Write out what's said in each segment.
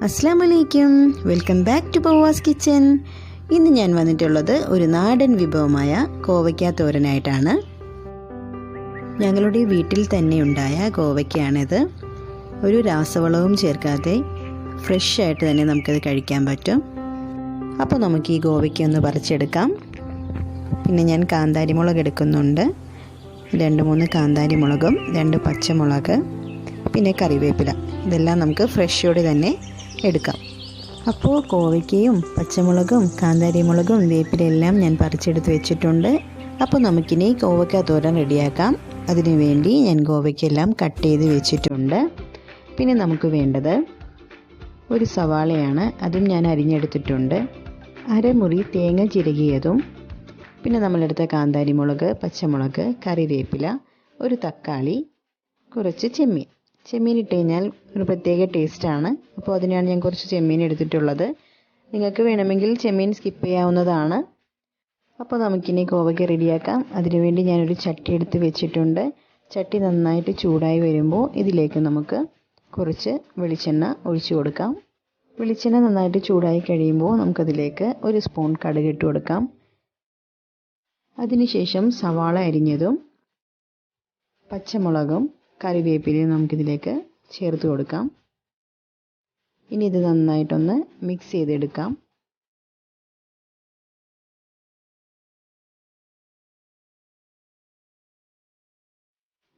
അസ്സലാമലൈക്കും, welcome back to Pavas kitchen. ഇന്ന് ഞാൻ വന്നിട്ടുള്ളത് ഒരു നാടൻ വിഭവമായ കോവയ്ക്ക തോരനായിട്ടാണ്. ഞങ്ങളുടെ വീട്ടിൽ തന്നെ ഉണ്ടായ കോവയ്ക്കയാണിത്. ഒരു രാസവളവും ചേർക്കാതെ ഫ്രഷ് ആയിട്ട് തന്നെ നമുക്കത് കഴിക്കാൻ പറ്റും. അപ്പോൾ നമുക്ക് ഈ കോവയ്ക്ക ഒന്ന് പറിച്ചെടുക്കാം. പിന്നെ ഞാൻ കാന്താരി മുളക് എടുക്കുന്നുണ്ട്. 2-3 കാന്താരി മുളകും 2 പച്ചമുളക്, പിന്നെ കറിവേപ്പില. ഇതെല്ലാം നമുക്ക് ഫ്രഷോടെ തന്നെ എടുക്കാം. അപ്പോൾ കോവയ്ക്കയും പച്ചമുളകും കാന്താരി മുളകും വേപ്പിലെല്ലാം ഞാൻ പറിച്ചെടുത്ത് വെച്ചിട്ടുണ്ട്. അപ്പോൾ നമുക്കിനി കോവയ്ക്ക തോരൻ റെഡിയാക്കാം. അതിനു വേണ്ടി ഞാൻ കോവയ്ക്കെല്ലാം കട്ട് ചെയ്ത് വെച്ചിട്ടുണ്ട്. പിന്നെ നമുക്ക് വേണ്ടത് ഒരു സവാളയാണ്, അതും ഞാൻ അരിഞ്ഞെടുത്തിട്ടുണ്ട്. അരമുറി തേങ്ങ ചിരകിയതും, പിന്നെ നമ്മളെടുത്ത കാന്താരി മുളക്, പച്ചമുളക്, കറിവേപ്പില, ഒരു തക്കാളി, കുറച്ച് ചെമ്മീൻ ഇട്ട് കഴിഞ്ഞാൽ ഒരു പ്രത്യേക ടേസ്റ്റാണ്. അപ്പോൾ അതിനാണ് ഞാൻ കുറച്ച് ചെമ്മീൻ എടുത്തിട്ടുള്ളത്. നിങ്ങൾക്ക് വേണമെങ്കിൽ ചെമ്മീൻ സ്കിപ്പ് ചെയ്യാവുന്നതാണ്. അപ്പോൾ നമുക്കിനി കോവയ്ക്ക റെഡിയാക്കാം. അതിനുവേണ്ടി ഞാനൊരു ചട്ടി എടുത്ത് വെച്ചിട്ടുണ്ട്. ചട്ടി നന്നായിട്ട് ചൂടായി വരുമ്പോൾ ഇതിലേക്ക് നമുക്ക് കുറച്ച് വെളിച്ചെണ്ണ ഒഴിച്ചു കൊടുക്കാം. വെളിച്ചെണ്ണ നന്നായിട്ട് ചൂടായി കഴിയുമ്പോൾ നമുക്കതിലേക്ക് 1 സ്പൂൺ കടുക് ഇട്ട് കൊടുക്കാം. അതിനുശേഷം സവാള അരിഞ്ഞതും പച്ചമുളകും കറിവേപ്പിലയും നമുക്കിതിലേക്ക് ചേർത്ത് കൊടുക്കാം. ഇനി ഇത് നന്നായിട്ടൊന്ന് മിക്സ് ചെയ്തെടുക്കാം.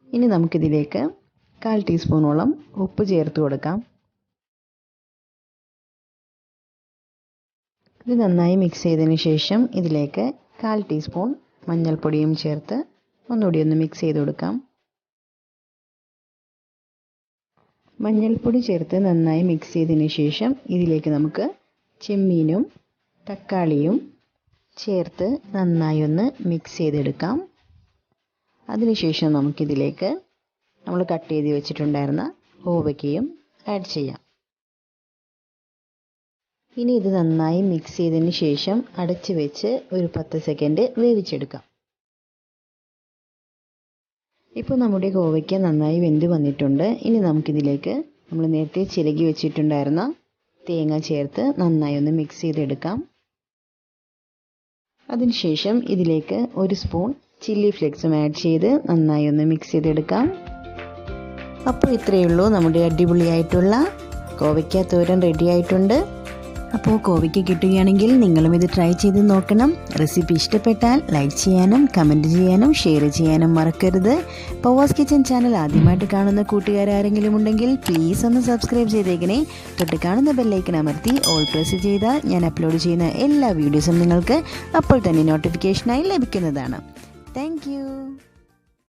ഇനി നമുക്കിതിലേക്ക് 1/4 ടീസ്പൂണോളം ഉപ്പ് ചേർത്ത് കൊടുക്കാം. ഇത് നന്നായി മിക്സ് ചെയ്തതിന് ശേഷം ഇതിലേക്ക് 1/4 ടീസ്പൂൺ മഞ്ഞൾപ്പൊടിയും ചേർത്ത് ഒന്നുകൂടി ഒന്ന് മിക്സ് ചെയ്ത് കൊടുക്കാം. മഞ്ഞൾപ്പൊടി ചേർത്ത് നന്നായി മിക്സ് ചെയ്തതിന് ശേഷം ഇതിലേക്ക് നമുക്ക് ചെമ്മീനും തക്കാളിയും ചേർത്ത് നന്നായി ഒന്ന് മിക്സ് ചെയ്തെടുക്കാം. അതിനുശേഷം നമുക്കിതിലേക്ക് നമ്മൾ കട്ട് ചെയ്ത് വെച്ചിട്ടുണ്ടായിരുന്ന കോവയ്ക്കയും ആഡ് ചെയ്യാം. ഇനി ഇത് നന്നായി മിക്സ് ചെയ്തതിന് ശേഷം അടച്ച് വെച്ച് ഒരു 10 സെക്കൻഡ് വേവിച്ചെടുക്കാം. ഇപ്പോൾ നമ്മുടെ കോവയ്ക്ക നന്നായി വെന്ത് വന്നിട്ടുണ്ട്. ഇനി നമുക്കിതിലേക്ക് നമ്മൾ നേരത്തെ ചിരകി വെച്ചിട്ടുണ്ടായിരുന്ന തേങ്ങ ചേർത്ത് നന്നായി ഒന്ന് മിക്സ് ചെയ്തെടുക്കാം. അതിനുശേഷം ഇതിലേക്ക് 1 സ്പൂൺ ചില്ലി ഫ്ലേക്സും ആഡ് ചെയ്ത് നന്നായി ഒന്ന് മിക്സ് ചെയ്തെടുക്കാം. അപ്പോൾ ഇത്രയേ ഉള്ളൂ, നമ്മുടെ അടിപൊളിയായിട്ടുള്ള കോവയ്ക്ക തോരൻ റെഡി ആയിട്ടുണ്ട്. അപ്പോൾ കോവയ്ക്ക കിട്ടുകയാണെങ്കിൽ നിങ്ങളും ഇത് ട്രൈ ചെയ്ത് നോക്കണം. റെസിപ്പി ഇഷ്ടപ്പെട്ടാൽ ലൈക്ക് ചെയ്യാനും കമൻറ്റ് ചെയ്യാനും ഷെയർ ചെയ്യാനും മറക്കരുത്. പവാസ് കിച്ചൻ ചാനൽ ആദ്യമായിട്ട് കാണുന്ന കൂട്ടുകാരാരെങ്കിലും ഉണ്ടെങ്കിൽ പ്ലീസ് ഒന്ന് സബ്സ്ക്രൈബ് ചെയ്തേക്കണേ. തൊട്ട് കാണുന്ന ബെല്ലൈക്കൺ അമർത്തി ഓൾ പ്രസ് ചെയ്താൽ ഞാൻ അപ്ലോഡ് ചെയ്യുന്ന എല്ലാ വീഡിയോസും നിങ്ങൾക്ക് അപ്പോൾ തന്നെ നോട്ടിഫിക്കേഷനായി ലഭിക്കുന്നതാണ്. താങ്ക്